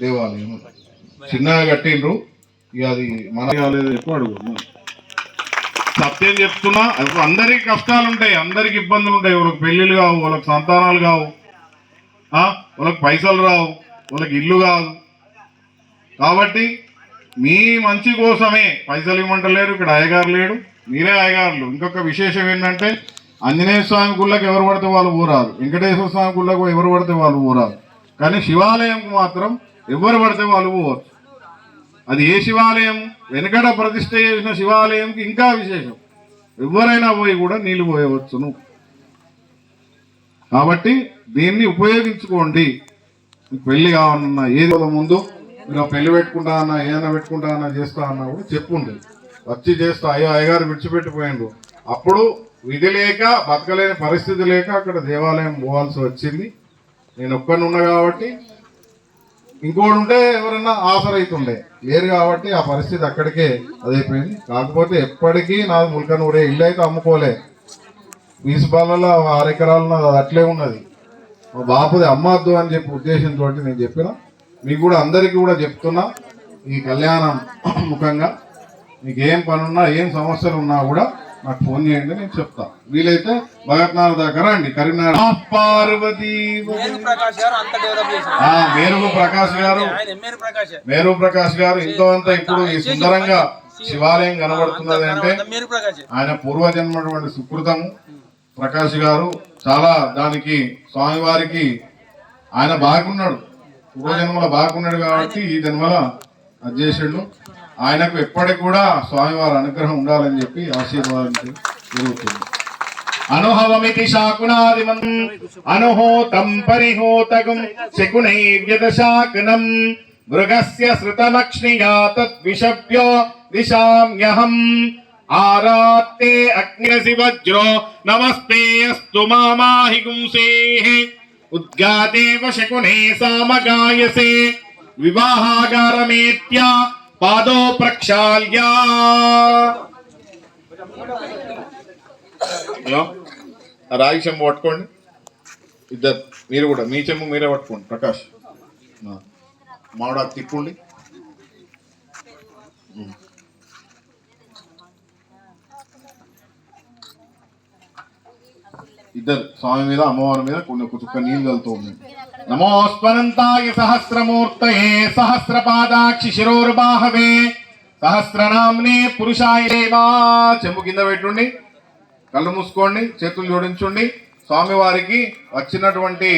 దేవాలయం చిన్నగా కట్టిండ్రు. ఇక అది మన కాలేదు ఎక్కువ అడుగు. సత్యం చెప్తున్నా, అందరికి కష్టాలు ఉంటాయి, అందరికి ఇబ్బందులు ఉంటాయి. వాళ్ళకి పెళ్లిళ్ళు కావు, వాళ్ళకి సంతానాలు కావు, వాళ్ళకి పైసలు రావు, వాళ్ళకి ఇల్లు కాదు. కాబట్టి మీ మంచి కోసమే పైసలు ఇవ్వమంటలేరు. ఇక్కడ అయ్యగారు లేడు, మీరే అయ్యగారులు. ఇంకొక విశేషం ఏంటంటే ఆంజనేయ స్వామి గుళ్ళకి ఎవరు పడితే వాళ్ళు ఊరారు, వెంకటేశ్వర స్వామి గుళ్ళకు ఎవరు పడితే వాళ్ళు ఊరారు. కానీ శివాలయంకు మాత్రం ఎవరు పడితే వాళ్ళు పోవచ్చు. అది ఏ శివాలయం? వెనకట ప్రతిష్ఠ చేసిన శివాలయంకి ఇంకా విశేషం. ఎవరైనా పోయి కూడా నీళ్ళు పోయవచ్చును. కాబట్టి దీన్ని ఉపయోగించుకోండి. మీకు పెళ్లి కావాలన్నా, ఏది ముందు మీరు పెళ్లి పెట్టుకుంటా అన్నా, ఏదైనా పెట్టుకుంటా అన్నా, చేస్తా అన్నా కూడా చెప్పుండి. వచ్చి చేస్తా, అయ్యో అయ్యగారు విడిచిపెట్టిపోయిండు. అప్పుడు విధి లేక, బతకలేని పరిస్థితి లేక అక్కడ దేవాలయం పోవాల్సి వచ్చింది. నేను ఒక్కడిని ఉన్నా కాబట్టి, ఇంకోటి ఉంటే ఎవరన్నా ఆసరైతుండే, లేరు కాబట్టి ఆ పరిస్థితి అక్కడికే అదైపోయింది. కాకపోతే ఎప్పటికీ నాది ముల్కన్ ఊరే. ఇల్లు అయితే అమ్ముకోలే, వీసుపాలలో 6 ఎకరాలు అది అట్లే ఉన్నది. మా బాపుది అమ్మద్దు అని చెప్పి ఉద్దేశంతో నేను చెప్పిన. మీకు కూడా అందరికీ కూడా చెప్తున్నా, ఈ కళ్యాణం ముఖంగా మీకు ఏం పనున్నా, ఏం సమస్యలు ఉన్నా కూడా నాకు ఫోన్ చేయండి, నేను చెప్తా. వీలైతే భగత్నాథ్ దగ్గర అండి, కరీంనగర్. పార్వతీ మేరు ప్రకాష్ గారు ఎంతో అంత ఇప్పుడు ఈ సుందరంగా శివాలయం కనబడుతున్నది అంటే ఆయన పూర్వజన్మటువంటి సుకృతము. ప్రకాష్ గారు చాలా దానికి స్వామివారికి ఆయన బాగున్నాడు, పూర్వజన్మలో బాగున్నాడు కాబట్టి ఈ జన్మల అది చేసిండు. ఆయనకు ఎప్పటికి కూడా స్వామివారి అనుగ్రహం ఉండాలని చెప్పి ఆశీర్వాదం జరుగుతుంది. అనుహవమితి శాకునాదిమం అనుహోతం పరిహోతకం శకునైర్యత శాకునం మృగస్య శృతమక్ష్ణియా తద్విషభ్యో దిశామ్యహం ఆరాత్తే అగ్నిరసి వజ్రో నమస్తే అస్తు మామాహి గుంసేః ఉద్గాదేవ శకునే సామగాయసే వివాహాగారమేత్య పాదో ప్రక్షాళ్య. రాయి చెంబు పట్టుకోండి ఇద్దరు, మీరు కూడా మీ చెంబు మీరే పట్టుకోండి. ప్రకాష్ మామిడాకు తిప్పండి. ఇద్దరు స్వామి మీద అమ్మవారి మీద కొన్ని చుక్క నీళ్ళు కలుతూ ఉంది. నమోస్వనంతాయ సహస్రమూర్తయే సహస్రపాదాక్షి శిరోర్బాహవే సహస్రనామ్నే పురుషాయ దేవా. చెంబు కింద పెట్టుండి, కళ్ళు మూసుకోండి, చేతులు జోడించండి. స్వామివారికి వచ్చినటువంటి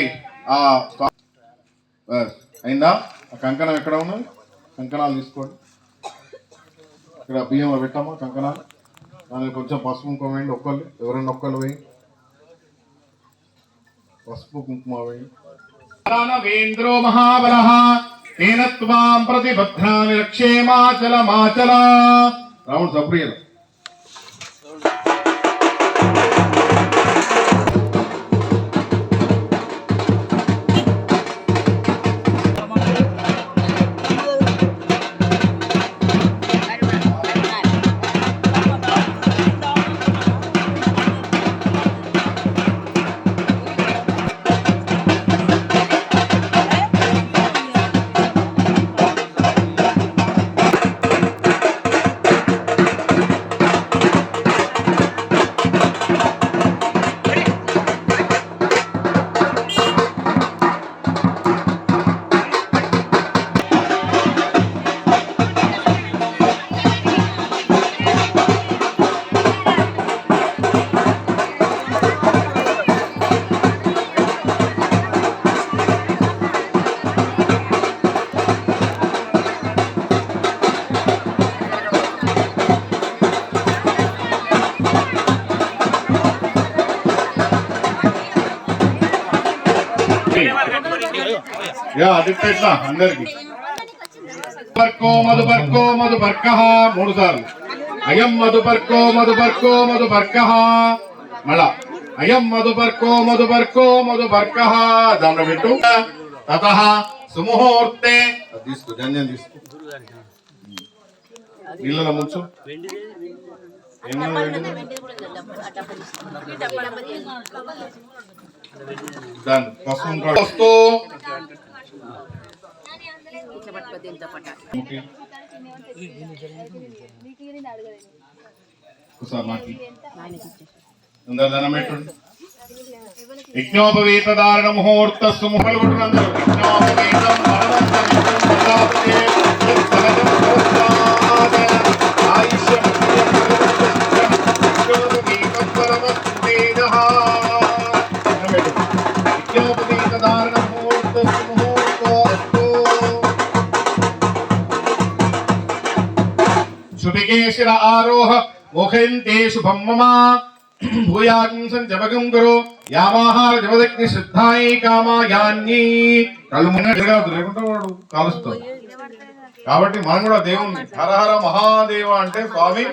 అయిందా? ఆ కంకణం ఎక్కడ ఉన్నది? కంకణాలు తీసుకోండి. ఇక్కడ బియ్యం పెట్టామా కంకణాలు? దానికి కొంచెం పసుపు కుంకుమ వేయండి. ఒక్కళ్ళు ఎవరైనా ఒక్కళ్ళు వేయి, పసుపు కుంకుమ వేయి. వేంద్రో మహాబలః తేన త్వాం ప్రతిబధ్నామి రక్షేమాచలమాచల. రాముడు సప్రియలు అందరికి మధుపర్కో మధుపర్క 3 సార్లు. అయం మధుపర్కో మధుపర్కో మధుపర్క. మళ్ళా అయం మధుపర్కో మధుపర్కో మధుపర్క. దాంట్లో పెట్టు. తతః సుముహూర్తే తీసుకో, జంజం తీసుకో, నీళ్ళలో ముంచు. దాన్ని పసుపు యజ్ఞోపవీతధారణ ముహూర్తస్సు ముహల్గుడునందరూ యజ్ఞోపవీతం యజ్ఞోపవీతధారణ ముహూర్తస్సు ముహూర్తోస్తు శుభికేశిర ఆరోహ ముఖంతే శుభం మమ భూయాగం సంజపగం గురు యామాహార జపదగ్ని శ్రద్ధాయి కామాయాన్ని కళ్ళు లేకుంటే వాడు కాలుస్తాడు. కాబట్టి మనం కూడా దేవుణ్ణి హరహర మహాదేవ అంటే స్వామి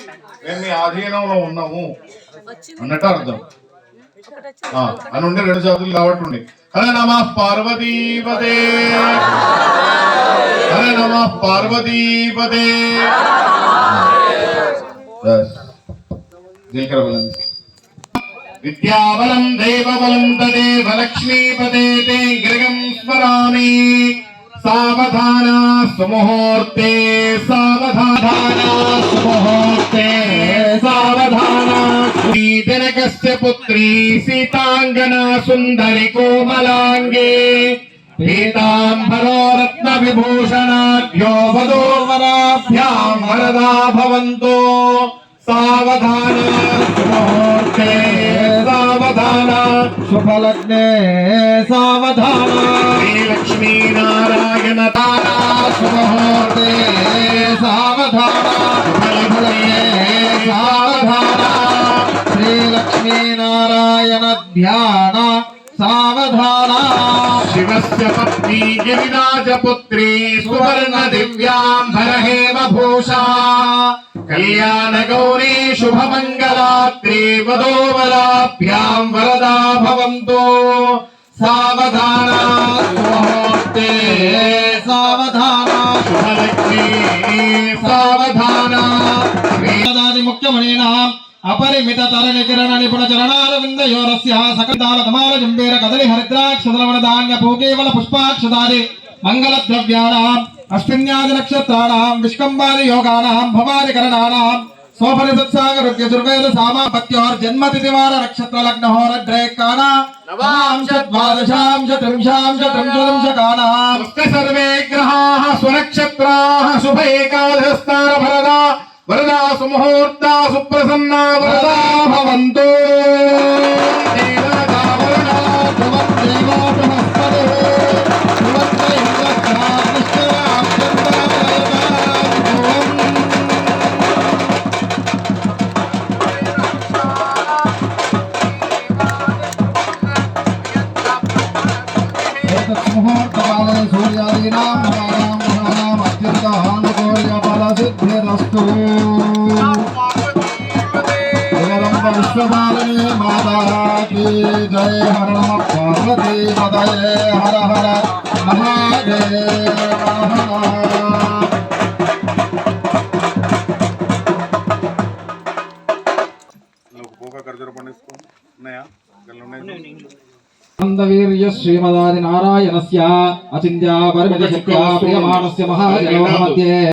మేము మీ ఆధీనంలో ఉన్నాము అన్నట్టు అర్థం. అని ఉండే 2 చేతులు కాబట్టి ఉండి హర నమ పార్వతీపదే హర నమ పార్వతీపదే జీలకర్ర బలం విద్యాబలం దైవబలం తదేవ లక్ష్మీపదే తే గృహం స్మరామి సావధాన సుముహూర్తే సావధాన సుముహూర్తే సావధాన జనకస్య పుత్రీ సీతాంగనా సుందరి కోమలాంగే పీతాంబరో రత్న విభూషణాభ్యో వధూవరాభ్యాం వరదా భవంతు సావధాన సుముహూర్తే సావధాన శుభలగ్నే సావధాన శ్రీలక్ష్మీ నారాయణ తారా సుముహూర్తే సావధాన శుభలగ్నే సావధాన శ్రీలక్ష్మీ నారాయణ ధ్యాన సావధాన శివస్య పత్ని గిరిరాజ పుత్రీ సువర్ణ దివ్యాంబర హేమ భూషా కళ్యాణ గౌరీ శుభమంగళాత్రీ వధూవరాభ్యాం వరదా భవంతు సావధాన సుముహూర్తే సావధాన శుభలగ్నే సావధాన వేదాది ముఖ్యమణీనాం अपरिमित तरणी किरण निपुण चरणारविंदयोरस्य सकलताल कमाल जंबीर कदली हरिद्राक्षदलवण धान्य पूकेवल पुष्पाक्षदादि मंगल द्रव्याणाम् अश्विन्यादि नक्षत्राणां विष्कम्बादि योगानां भवादि करणानां स्वोपनिषत्सागरुक्य दुर्वेद सामापत्योर जन्मतिथिवार नक्षत्र लग्न होरड्रेकाना नवांश द्वादशांश त्रिंशांश त्रिंशकानां सर्वे ग्रहाः स्वनक्षत्राः शुभ एकादशस्तार भरदा वरदा सुमुहूर्ता सुप्रसन्ना वरदा भवन्तु देवता वरदा भवत्येव बृहस्पतिः मुहूर्तकाले सूर्यादीनां नवानां ग्रहाणाम् अत्यन्तहानुकूल्यफलसिद्धिरस्तु जगदम्ब विश्वपालिनी माता की जय हर नमः पार्वती पतये हर हर महादेव वीर्य श्रीमदादि नारायणस्य अचिन्त्या परमित शक्त्या प्रियमाणस्य महाजनो मध्ये